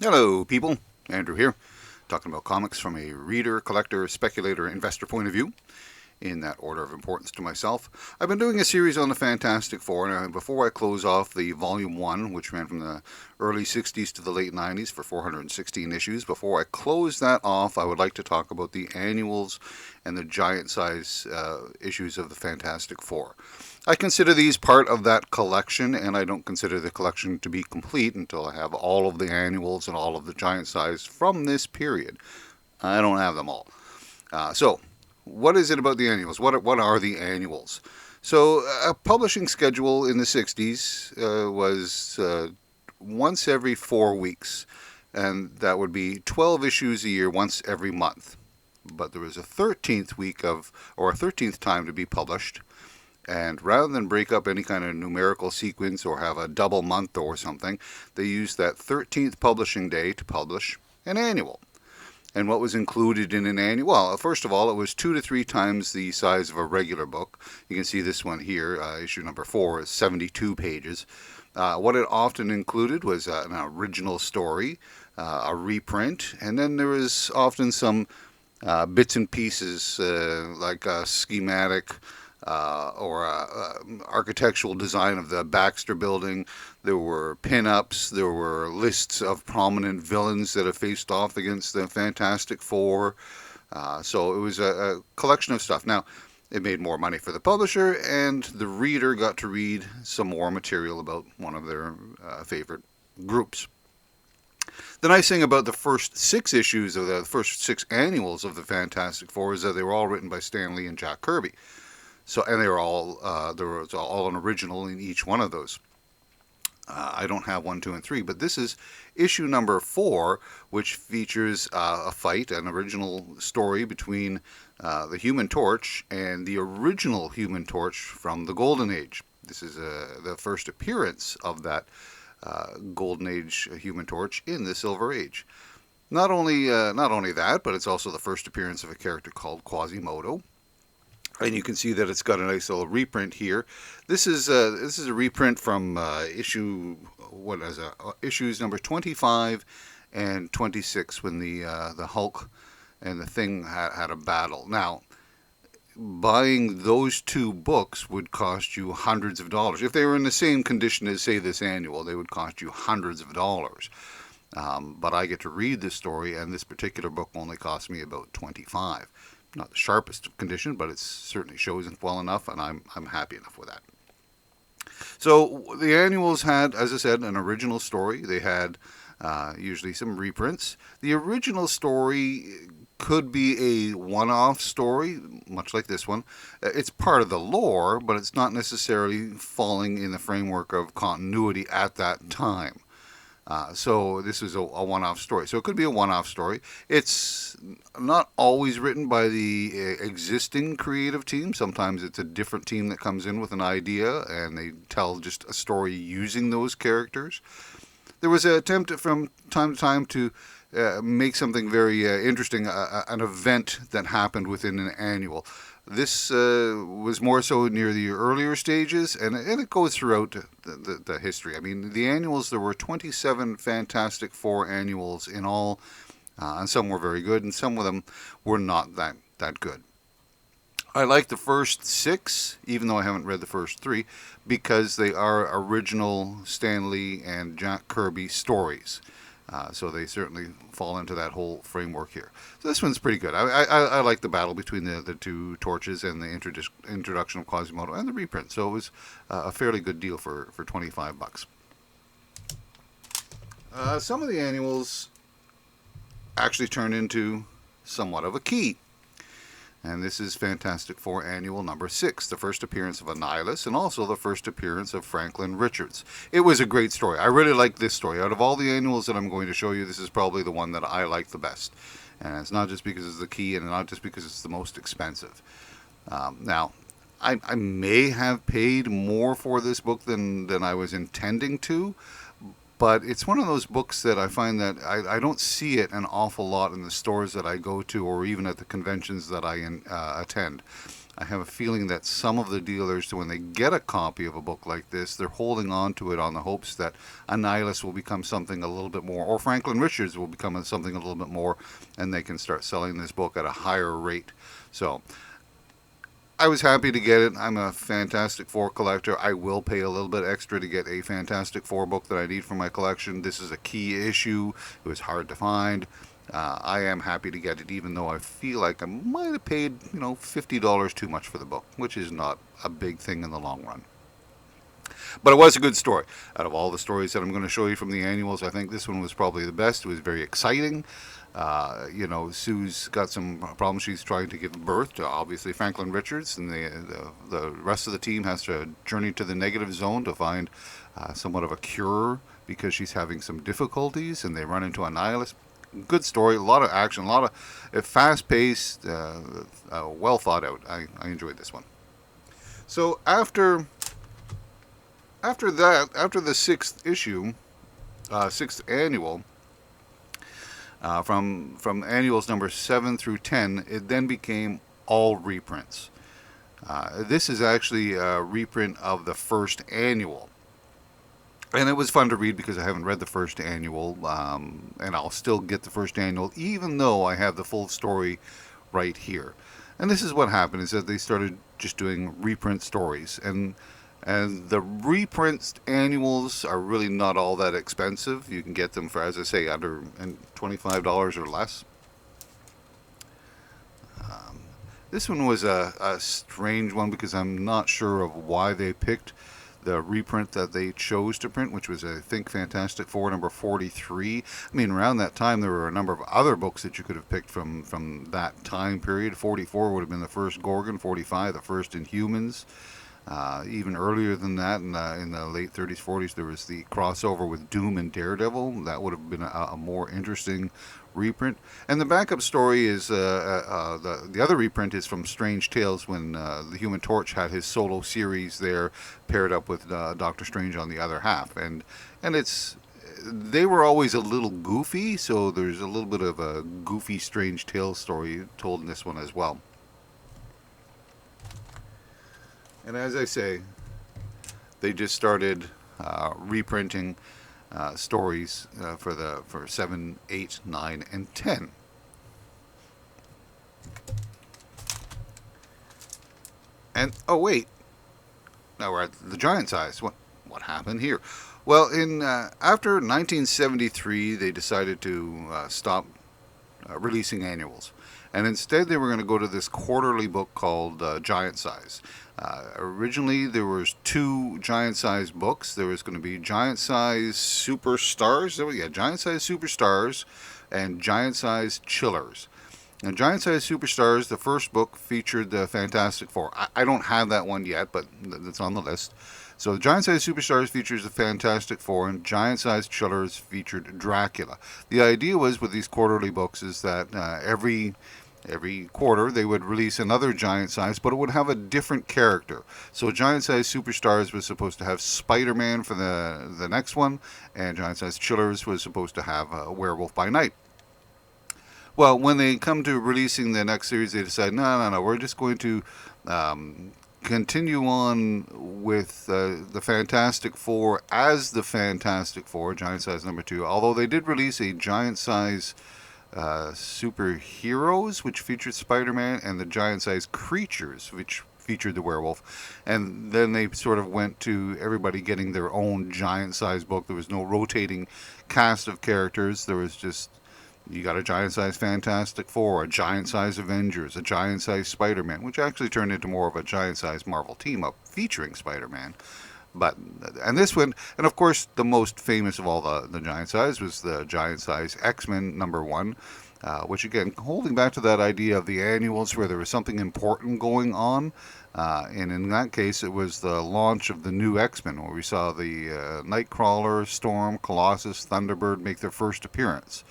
Hello, people. Andrew here, talking about comics from a reader, collector, speculator, investor point of view, in that order of importance to myself. I've been doing a series on the Fantastic Four, and before I close off the Volume 1, which ran from the early 60s to the late 90s for 416 issues, before I close that off, I would like to talk about the annuals and the giant size issues of the Fantastic Four. I consider these part of that collection, and I don't consider the collection to be complete until I have all of the annuals and all of the giant size from this period. I don't have them all. So, what is it about the annuals? What are the annuals? So, a publishing schedule in the 60s was once every 4 weeks, and that would be 12 issues a year, once every month. But there was a 13th week or a 13th time to be published. And rather than break up any kind of numerical sequence or have a double month or something, they used that 13th publishing day to publish an annual. And what was included in an annual? Well, first of all, it was 2 to 3 times the size of a regular book. You can see this one here, issue number 4, is 72 pages. What it often included was an original story, a reprint, and then there was often some bits and pieces like a schematic, or architectural design of the Baxter Building. There were pin-ups. There were lists of prominent villains that have faced off against the Fantastic Four. So it was a collection of stuff. Now, it made more money for the publisher, and the reader got to read some more material about one of their favorite groups. The nice thing about the first 6 issues of the first 6 annuals of the Fantastic Four is that they were all written by Stan Lee and Jack Kirby. So, and they were all there was all an original in each one of those. I don't have 1, 2, and 3, but this is issue number 4, which features a fight, an original story between the Human Torch and the original Human Torch from the Golden Age. This is the first appearance of that Golden Age Human Torch in the Silver Age. Not only that, but it's also the first appearance of a character called Quasimodo. And you can see that it's got a nice little reprint here. This is a reprint from issues number 25 and 26, when the Hulk and the Thing had a battle. Now, buying those 2 books would cost you hundreds of dollars. If they were in the same condition as, say, this annual, they would cost you hundreds of dollars. But I get to read this story, and this particular book only cost me about 25. Not the sharpest of condition, but it certainly shows well enough, and I'm happy enough with that. So the annuals had, as I said, an original story. They had usually some reprints. The original story could be a one-off story, much like this one. It's part of the lore, but it's not necessarily falling in the framework of continuity at that time. So this is a one-off story. So it could be a one-off story. It's not always written by the existing creative team. Sometimes it's a different team that comes in with an idea and they tell just a story using those characters. There was an attempt from time to time to make something very interesting, an event that happened within an annual. This was more so near the earlier stages, and it goes throughout the history. I mean, the annuals, there were 27 Fantastic Four annuals in all, and some were very good, and some of them were not that good. I like the first 6, even though I haven't read the first 3, because they are original Stan Lee and Jack Kirby stories. So they certainly fall into that whole framework here. So this one's pretty good. I like the battle between the 2 torches and the introduction of Quasimodo and the reprint. So it was a fairly good deal for $25. Some of the annuals actually turn into somewhat of a key. And this is Fantastic Four Annual number 6, the first appearance of Annihilus, and also the first appearance of Franklin Richards. It was a great story. I really like this story. Out of all the annuals that I'm going to show you, this is probably the one that I like the best. And it's not just because it's the key, and not just because it's the most expensive. Now, I may have paid more for this book than I was intending to, but it's one of those books that I find that I don't see it an awful lot in the stores that I go to, or even at the conventions that I attend. I have a feeling that some of the dealers, when they get a copy of a book like this, they're holding on to it on the hopes that Annihilus will become something a little bit more, or Franklin Richards will become something a little bit more, and they can start selling this book at a higher rate. So I was happy to get it. I'm a Fantastic Four collector. I will pay a little bit extra to get a Fantastic Four book that I need for my collection. This is a key issue. It was hard to find. I am happy to get it, even though I feel like I might have paid, $50 too much for the book, which is not a big thing in the long run. But it was a good story. Out of all the stories that I'm going to show you from the annuals, I think this one was probably the best. It was very exciting. Sue's got some problems. She's trying to give birth to, obviously, Franklin Richards, and the rest of the team has to journey to the negative zone to find somewhat of a cure because she's having some difficulties, and they run into Annihilus. Good story, a lot of action, a lot of fast-paced, well thought out. I enjoyed this one. So after the sixth issue, sixth annual, from annuals number 7 through 10, it then became all reprints. This is actually a reprint of the first annual. And it was fun to read because I haven't read the first annual, and I'll still get the first annual, even though I have the full story right here. And this is what happened, is that they started just doing reprint stories. And the reprints annuals are really not all that expensive. You can get them for, as I say, under $25 or less. This one was a strange one because I'm not sure of why they picked the reprint that they chose to print, which was, I think, Fantastic Four number 43. I mean, around that time, there were a number of other books that you could have picked from that time period. 44 would have been the first Gorgon, 45, the first Inhumans. Even earlier than that, in the late 30s, 40s, there was the crossover with Doom and Daredevil. That would have been a more interesting reprint. And the backup story is the other reprint is from Strange Tales, when the Human Torch had his solo series there, paired up with Doctor Strange on the other half. And they were always a little goofy, so there's a little bit of a goofy Strange Tales story told in this one as well. And as I say, they just started reprinting stories for 7, 8, 9, and 10. And oh wait, now we're at the giant size. What happened here? Well, after 1973, they decided to stop releasing annuals. And instead, they were going to go to this quarterly book called Giant Size. Originally, there was 2 Giant Size books. There was going to be Giant Size Superstars. Giant Size Superstars and Giant Size Chillers. Now, Giant Size Superstars, the first book, featured the Fantastic Four. I don't have that one yet, but it's on the list. So Giant Size Superstars features the Fantastic Four, and Giant Size Chillers featured Dracula. The idea was with these quarterly books is that every quarter they would release another Giant Size, but it would have a different character. So Giant Size Superstars was supposed to have Spider-Man for the next one, and Giant Size Chillers was supposed to have Werewolf by Night. Well, when they come to releasing the next series, they decide, no, we're just going to continue on with the Fantastic Four as the Fantastic Four, Giant Size number 2, although they did release a Giant Size Superheroes, which featured Spider-Man, and the Giant Size Creatures, which featured the werewolf. And then they sort of went to everybody getting their own Giant Size book. There was no rotating cast of characters. There was just, you got a Giant Size Fantastic Four, a Giant Size Avengers, a Giant Size Spider-Man, which actually turned into more of a Giant Size Marvel team-up featuring Spider-Man. And this one, and of course the most famous of all the Giant Size was the Giant Size X-Men number 1, which again, holding back to that idea of the annuals where there was something important going on. And in that case, it was the launch of the new X-Men, where we saw the Nightcrawler, Storm, Colossus, Thunderbird make their first appearance.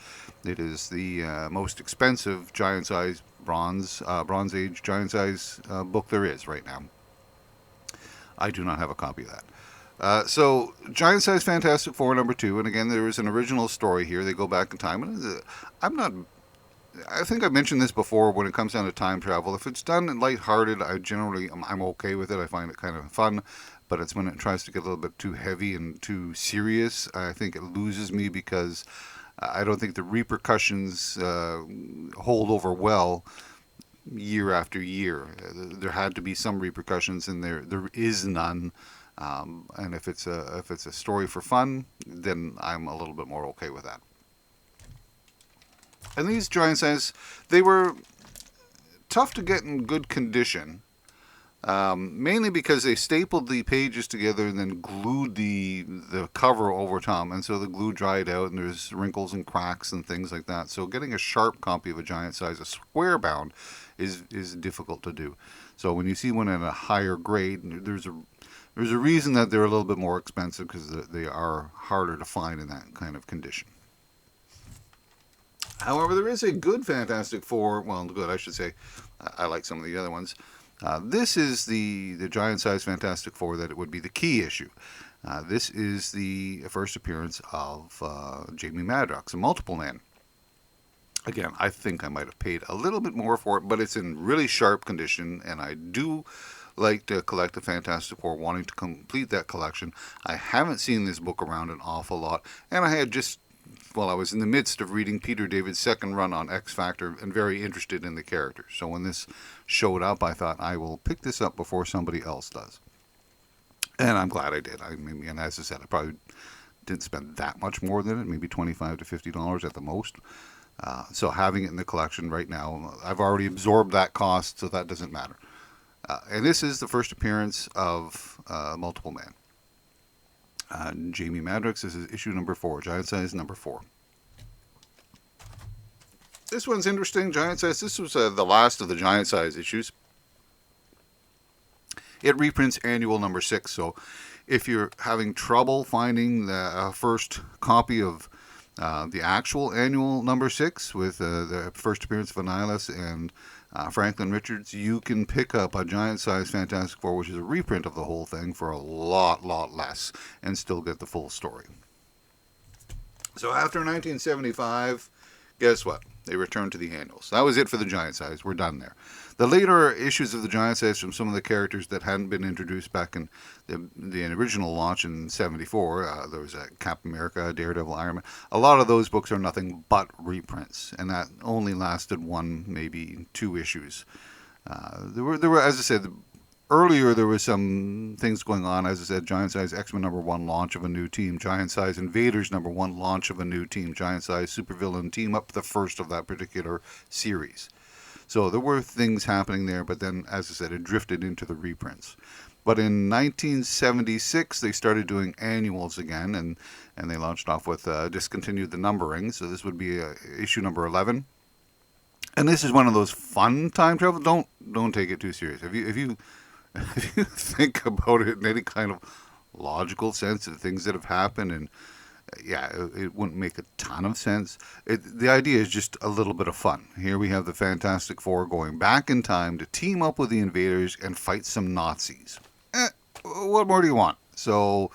It is the most expensive Giant Size Bronze Age Giant Size book there is right now. I do not have a copy of that. So, Giant Size Fantastic Four number 2, and again, there is an original story here. They go back in time, and I'm not I think I mentioned this before. When it comes down to time travel, if it's done lighthearted, I'm okay with it. I find it kind of fun. But it's when it tries to get a little bit too heavy and too serious, I think it loses me because I don't think the repercussions hold over well year after year. There had to be some repercussions, and there is none. And if it's a story for fun, then I'm a little bit more okay with that. And these giant size, they were tough to get in good condition, mainly because they stapled the pages together and then glued the cover over top, and so the glue dried out, and there's wrinkles and cracks and things like that. So getting a sharp copy of a giant size, a square bound, is difficult to do. So when you see one at a higher grade, there's a reason that they're a little bit more expensive, because they are harder to find in that kind of condition. However, there is a good Fantastic Four. Well, good, I should say. I like some of the other ones. This is the giant size Fantastic Four that it would be the key issue. This is the first appearance of Jamie Madrox, a multiple man. Again, I think I might have paid a little bit more for it, but it's in really sharp condition, and I do like to collect the Fantastic Four, wanting to complete that collection. I haven't seen this book around an awful lot, and I had just, well, I was in the midst of reading Peter David's second run on X Factor and very interested in the characters. So when this showed up, I thought I will pick this up before somebody else does. And I'm glad I did. And as I said, I probably didn't spend that much more than it, maybe $25 to $50 at the most. So having it in the collection right now, I've already absorbed that cost, so that doesn't matter. And this is the first appearance of Multiple Man. Jamie Madrox. This is issue number 4, giant size number 4. This one's interesting, giant size. This was the last of the giant size issues. It reprints annual number 6, so if you're having trouble finding the first copy of the actual annual number 6 with the first appearance of Annihilus and Franklin Richards, you can pick up a giant size Fantastic Four, which is a reprint of the whole thing, for a lot less, and still get the full story. So after 1975, guess what? They returned to the annuals. That was it for the giant size. We're done there. The later issues of the giant size from some of the characters that hadn't been introduced back in the original launch in 74, there was Captain America, Daredevil, Iron Man. A lot of those books are nothing but reprints, and that only lasted one, maybe 2 issues. There were, as I said, earlier there was some things going on. As I said, Giant Size X-Men number 1 launch of a new team, Giant Size Invaders number 1 launch of a new team, Giant Size Supervillain Team Up, the first of that particular series. So there were things happening there, but then, as I said, it drifted into the reprints. But in 1976, they started doing annuals again, and they launched off with discontinued the numbering. So this would be issue number 11. And this is one of those fun time travel. Don't take it too serious. If you think about it in any kind of logical sense of things that have happened, and yeah, it wouldn't make a ton of sense. The idea is just a little bit of fun. Here we have the Fantastic Four going back in time to team up with the invaders and fight some Nazis. What more do you want? So,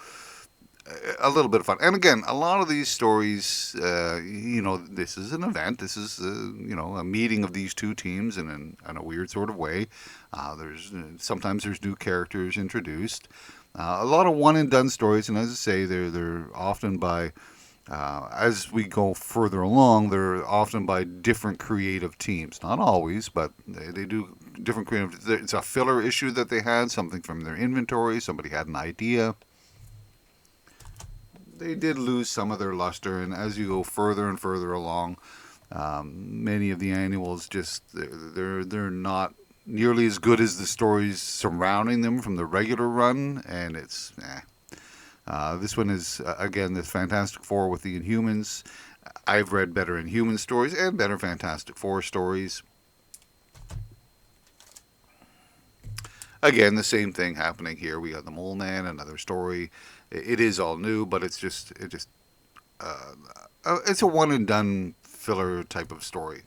a little bit of fun. And again, a lot of these stories, this is an event. This is, a meeting of these two teams in a weird sort of way. Sometimes there's new characters introduced. A lot of one and done stories, and as I say, they're often by, as we go further along, they're often by different creative teams. Not always, but they do different creative. It's a filler issue that they had, something from their inventory. Somebody had an idea. They did lose some of their luster, and as you go further and further along, many of the annuals they're not nearly as good as the stories surrounding them from the regular run, and it's this one is again the Fantastic Four with the Inhumans. I've read better Inhuman stories and better Fantastic Four stories. Again, the same thing happening here. We got the Mole Man, another story. It is all new, but it's a one and done filler type of story.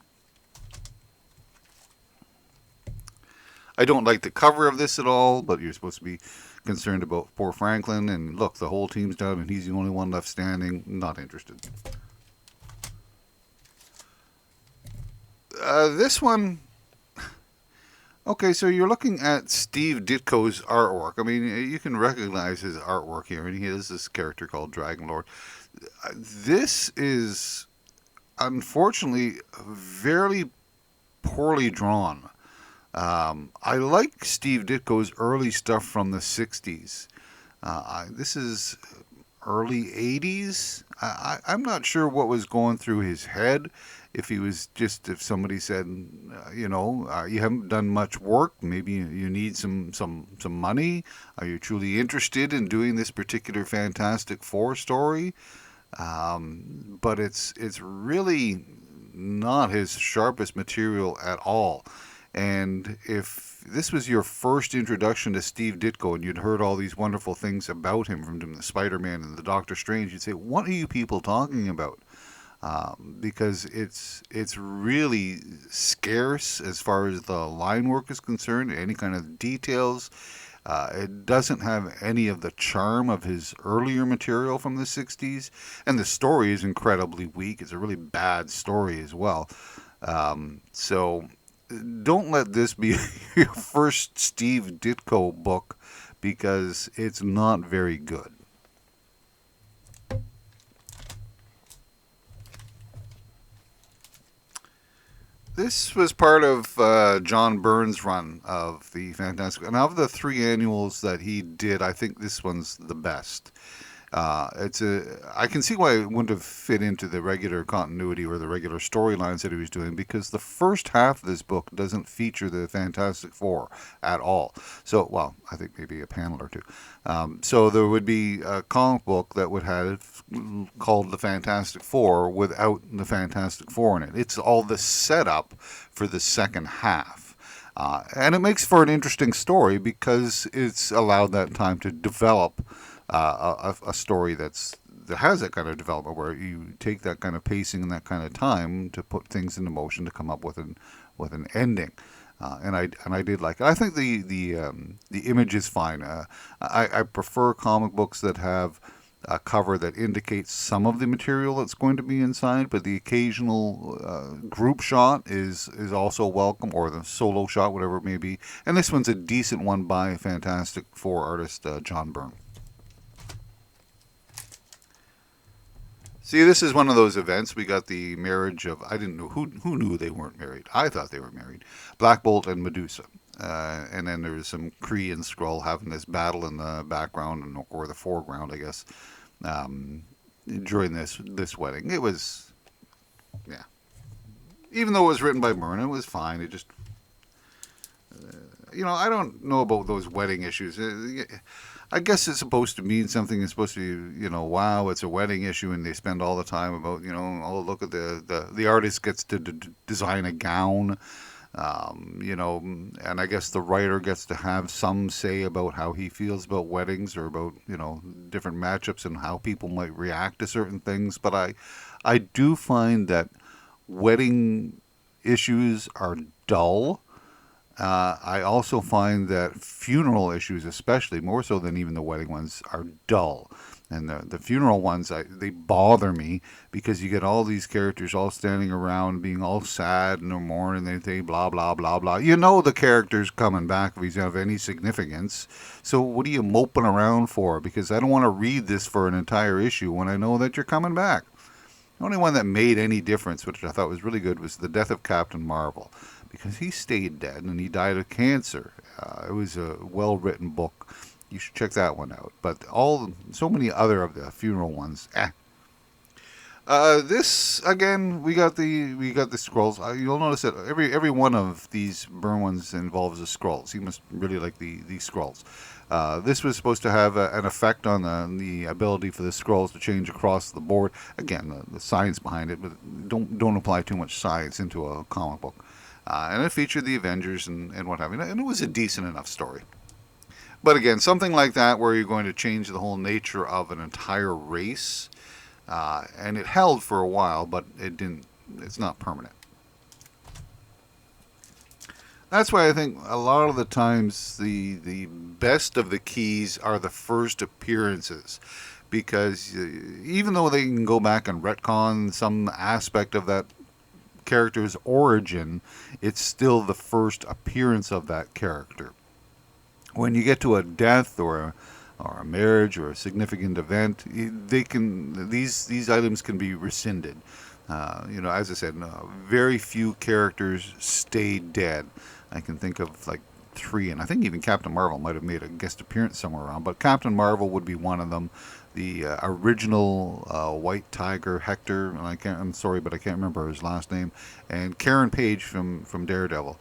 I don't like the cover of this at all, but you're supposed to be concerned about poor Franklin. And look, the whole team's down and he's the only one left standing. Not interested. This one, okay, so you're looking at Steve Ditko's artwork. I mean, you can recognize his artwork here, and he has this character called Dragon Lord. This is unfortunately very poorly drawn. I like Steve Ditko's early stuff from the 60s. This is early 80s. I'm not sure what was going through his head. If he was just, if somebody said, you haven't done much work, maybe you need some money. Are you truly interested in doing this particular Fantastic Four story? But it's really not his sharpest material at all. And if this was your first introduction to Steve Ditko and you'd heard all these wonderful things about him from the Spider-Man and the Doctor Strange, you'd say, "What are you people talking about?" Because it's really scarce as far as the line work is concerned, any kind of details. It doesn't have any of the charm of his earlier material from the 60s, and the story is incredibly weak. It's a really bad story as well. So don't let this be your first Steve Ditko book, because it's not very good. This was part of John Byrne's run of the Fantastic. And of the three annuals that he did, I think this one's the best. I can see why it wouldn't have fit into the regular continuity or the regular storylines that he was doing, because the first half of this book doesn't feature the Fantastic Four at all. So, well, I think maybe a panel or two. So there would be a comic book that would have called the Fantastic Four without the Fantastic Four in it. It's all the setup for the second half. And it makes for an interesting story because it's allowed that time to develop a story that has that kind of development, where you take that kind of pacing and that kind of time to put things into motion to come up with an ending. And I did like it. I think the image is fine. I prefer comic books that have a cover that indicates some of the material that's going to be inside, but the occasional group shot is also welcome, or the solo shot, whatever it may be. And this one's a decent one by Fantastic Four artist John Byrne. See, this is one of those events. We got the marriage of, I didn't know, who knew they weren't married. I thought they were married. Black Bolt and Medusa. And then there was some Kree and Skrull having this battle in the background, or the foreground, I guess, during this wedding. It was, yeah. Even though it was written by Byrne, it was fine. It just, I don't know about those wedding issues. I guess it's supposed to mean something. It's supposed to be, wow, it's a wedding issue, and they spend all the time about, oh, look at the artist gets to design a gown, and I guess the writer gets to have some say about how he feels about weddings, or about, different matchups and how people might react to certain things. But I do find that wedding issues are dull. I also find that funeral issues, especially more so than even the wedding ones, are dull. And the funeral ones, they bother me, because you get all these characters all standing around being all sad and mourning, and they say blah, blah, blah, blah. The character's coming back if he's of any significance. So what are you moping around for? Because I don't want to read this for an entire issue when I know that you're coming back. The only one that made any difference, which I thought was really good, was the death of Captain Marvel, because he stayed dead and he died of cancer. It was a well-written book. You should check that one out. But so many other of the funeral ones, this again, we got the Skrulls. You'll notice that every one of these Byrne ones involves the Skrulls. He must really like the Skrulls. This was supposed to have an effect on the ability for the Skrulls to change across the board. Again, the science behind it, but don't apply too much science into a comic book. And it featured the Avengers and what have you. And it was a decent enough story. But again, something like that, where you're going to change the whole nature of an entire race, and it held for a while, but it didn't. It's not permanent. That's why I think a lot of the times the best of the keys are the first appearances, because even though they can go back and retcon some aspect of that character's origin, it's still the first appearance of that character. When you get to a death or a marriage or a significant event, they can these items can be rescinded. As I said, very few characters stay dead. I can think of like three, and I think even Captain Marvel might have made a guest appearance somewhere around. But Captain Marvel would be one of them. The original White Tiger Hector, and I'm sorry, but I can't remember his last name, and Karen Page from Daredevil.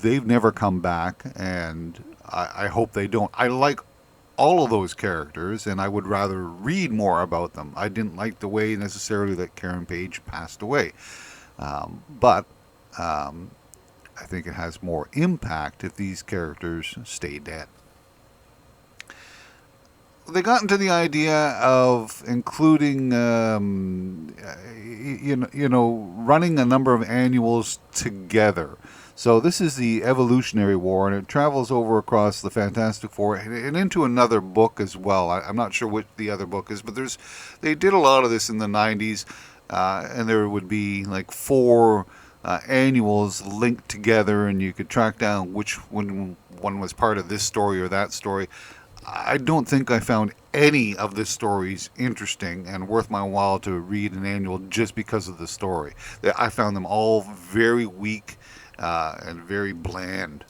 They've never come back, and I hope they don't. I like all of those characters, and I would rather read more about them. I didn't like the way necessarily that Karen Page passed away, but I think it has more impact if these characters stay dead. They got into the idea of including, running a number of annuals together. So this is the Evolutionary War, and it travels over across the Fantastic Four and into another book as well. I'm not sure what the other book is, but they did a lot of this in the 90s, and there would be like four annuals linked together, and you could track down which one was part of this story or that story. I don't think I found any of the stories interesting and worth my while to read an annual just because of the story. I found them all very weak and very bland.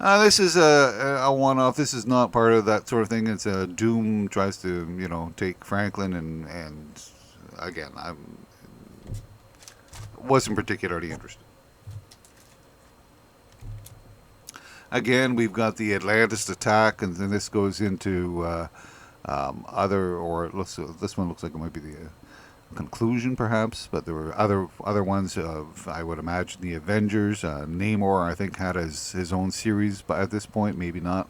This is a one-off. This is not part of that sort of thing. It's Doom tries to, take Franklin, and again, I wasn't particularly interested. Again, we've got the Atlantis attack, and then this goes into this one looks like it might be the conclusion, perhaps, but there were other ones of, I would imagine, the Avengers. Namor, I think, had his own series, but at this point, maybe not.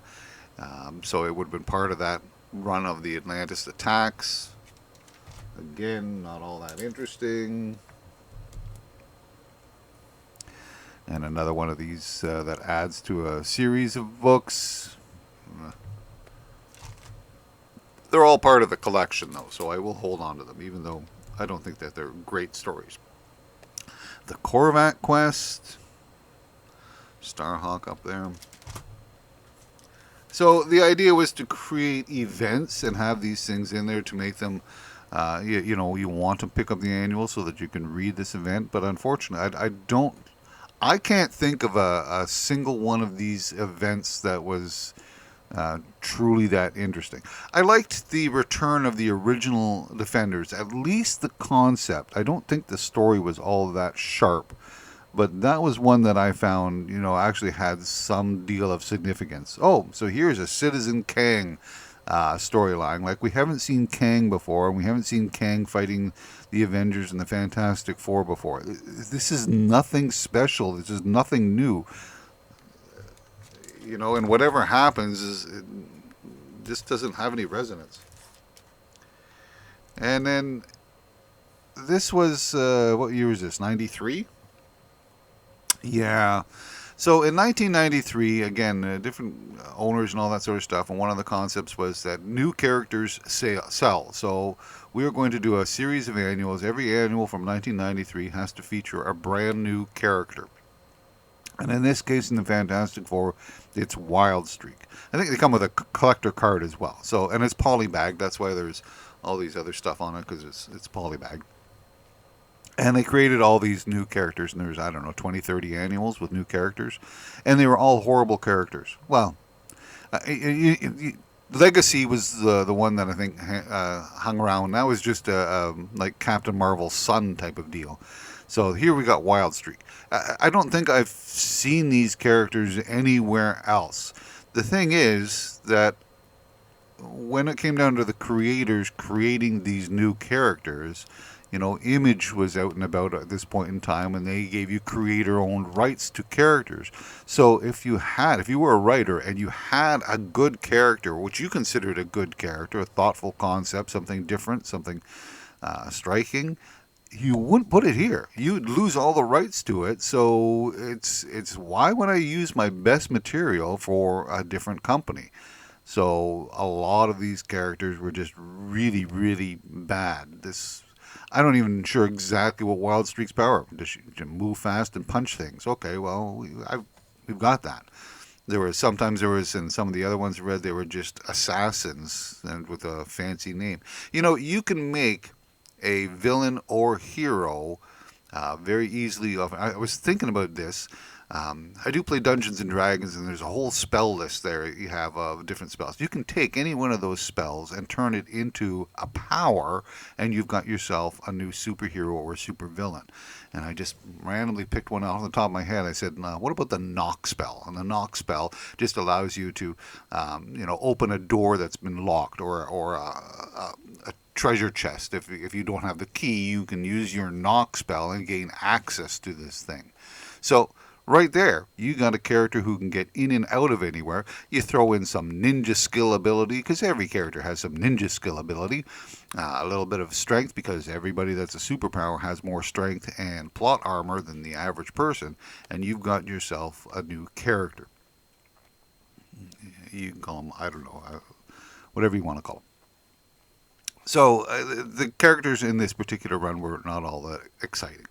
So it would have been part of that run of the Atlantis attacks. Again, not all that interesting. And another one of these that adds to a series of books. They're all part of the collection, though, so I will hold on to them, even though I don't think that they're great stories. The Korvac Quest. Starhawk up there. So the idea was to create events and have these things in there to make them, you want to pick up the annual so that you can read this event. But unfortunately, I can't think of a single one of these events that was truly that interesting. I liked the return of the original Defenders, at least the concept. I don't think the story was all that sharp, but that was one that I found, actually had some deal of significance. Oh, so here's a Citizen Kang storyline. Like, we haven't seen Kang before, and we haven't seen Kang fighting the Avengers and the Fantastic Four before. This is nothing special. This is nothing new. And whatever happens it just doesn't have any resonance. And then this was, what year is this, 93? Yeah. So in 1993, again, different owners and all that sort of stuff, and one of the concepts was that new characters sell. So we are going to do a series of annuals. Every annual from 1993 has to feature a brand new character. And in this case, in the Fantastic Four, it's Wild Streak. I think they come with a collector card as well. So, and it's polybagged. That's why there's all these other stuff on it, because it's polybagged. And they created all these new characters, and there's, 20, 30 annuals with new characters. And they were all horrible characters. Well, Legacy was the one that I think hung around. That was just like Captain Marvel's son type of deal. So here we got Wild Streak. I don't think I've seen these characters anywhere else. The thing is that when it came down to the creators creating these new characters, Image was out and about at this point in time, and they gave you creator-owned rights to characters. So if you were a writer and you had a good character, which you considered a good character, a thoughtful concept, something different, something striking, you wouldn't put it here. You'd lose all the rights to it. So it's why would I use my best material for a different company? So a lot of these characters were just really, really bad. I don't even sure exactly what Wild Streak's power. Does she move fast and punch things? Okay, well, we've got that. There was in some of the other ones I read, they were just assassins and with a fancy name. You can make a villain or hero very easily. I was thinking about this. I do play Dungeons and Dragons, and there's a whole spell list there. You have different spells. You can take any one of those spells and turn it into a power, and you've got yourself a new superhero or supervillain. And I just randomly picked one off the top of my head. I said, "What about the knock spell?" And the knock spell just allows you to, open a door that's been locked, or a treasure chest. If you don't have the key, you can use your knock spell and gain access to this thing. So right there, you got a character who can get in and out of anywhere. You throw in some ninja skill ability, because every character has some ninja skill ability. A little bit of strength, because everybody that's a superpower has more strength and plot armor than the average person. And you've got yourself a new character. You can call them, I don't know, whatever you want to call them. So the characters in this particular run were not all that exciting.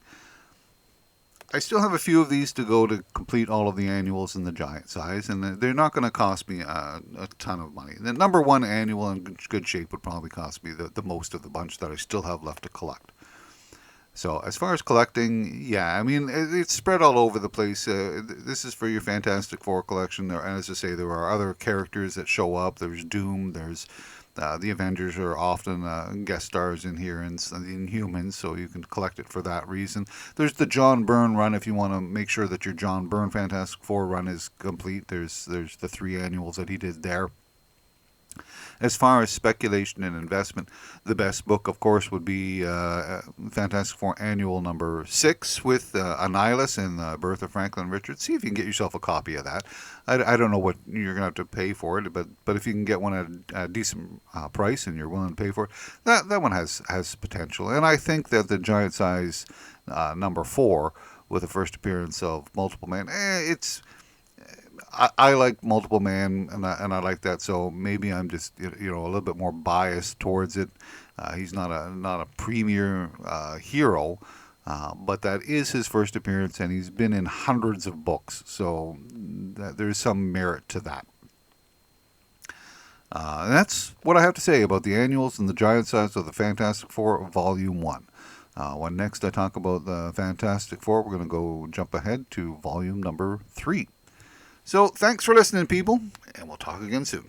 I still have a few of these to go to complete all of the annuals in the giant size, and they're not going to cost me a ton of money. The number one annual in good shape would probably cost me the most of the bunch that I still have left to collect. So as far as collecting, yeah, I mean, it's spread all over the place. This is for your Fantastic Four collection. As I say, there are other characters that show up. There's Doom. There's the Avengers are often guest stars in here, and the Inhumans, so you can collect it for that reason. There's the John Byrne run if you want to make sure that your John Byrne Fantastic Four run is complete. There's the 3 annuals that he did there. As far as speculation and investment, the best book, of course, would be Fantastic Four Annual number 6 with Annihilus and the Birth of Franklin Richards. See if you can get yourself a copy of that. I don't know what you're going to have to pay for it, but if you can get one at a decent price and you're willing to pay for it, that one has potential. And I think that the giant size number 4 with the first appearance of Multiple Man, I like Multiple Man, and I like that. So maybe I'm just a little bit more biased towards it. He's not a premier hero, but that is his first appearance, and he's been in hundreds of books. So there's some merit to that. And that's what I have to say about the annuals and the giant size of the Fantastic Four Volume 1. When next I talk about the Fantastic Four, we're going to go jump ahead to volume number 3. So thanks for listening, people, and we'll talk again soon.